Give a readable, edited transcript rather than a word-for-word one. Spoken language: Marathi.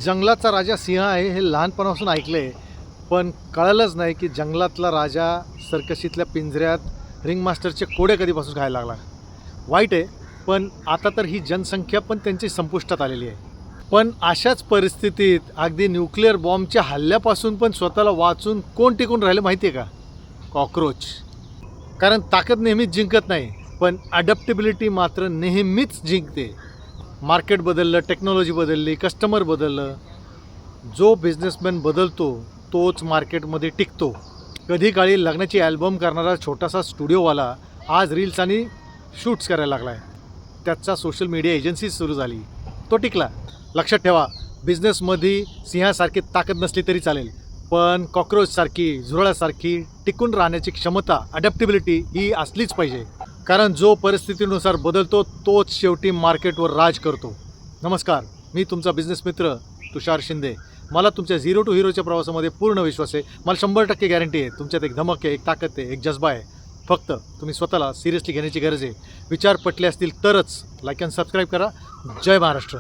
जंगलाचा राजा सिंह आहे हे लहानपणापासून ऐकलं आहे, पण कळलंच नाही की जंगलातला राजा सर्कशीतल्या पिंजऱ्यात रिंग मास्टरचे कोडे कधीपासून खायला लागला. वाईट आहे, पण आता तर ही जनसंख्या पण त्यांची संपुष्टात आलेली आहे. पण अशाच परिस्थितीत अगदी न्यूक्लिअर बॉम्बच्या हल्ल्यापासून पण स्वतःला वाचून कोण टिकून राहिलं माहिती आहे का? कॉकरोच. कारण ताकद नेहमीच जिंकत नाही, पण अडॅप्टेबिलिटी मात्र नेहमीच जिंकते. मार्केट बदललं, टेक्नॉलॉजी बदलली, कस्टमर बदललं, जो बिझनेसमॅन बदलतो तोच मार्केटमध्ये टिकतो. कधी काळी लग्नाची ॲल्बम करणारा छोटासा स्टुडिओवाला आज रील्स आणि शूट्स करायला लागला आहे. त्याचा सोशल मीडिया एजन्सी सुरू झाली, तो टिकला. लक्षात ठेवा, बिझनेसमध्ये सिंहासारखी ताकद नसली तरी चालेल, पण कॉकरोचसारखी, झुरळासारखी टिकून राहण्याची क्षमता, अडॅप्टेबिलिटी ही असलीच पाहिजे. कारण जो परिस्थितीनुसार बदलतो तोच शेवटी मार्केटवर राज करतो. नमस्कार, मी तुमचा बिझनेस मित्र तुषार शिंदे. मला तुमच्या झिरो टू हिरोच्या प्रवासामध्ये पूर्ण विश्वास आहे. मला 100% गॅरंटी आहे, तुमच्यात एक धमक आहे, एक ताकद आहे, एक जज्बा आहे. फक्त तुम्ही स्वतःला सिरियसली घेण्याची गरज आहे. विचार पटले असतील तरच लाईक अँड सबस्क्राईब करा. जय महाराष्ट्र.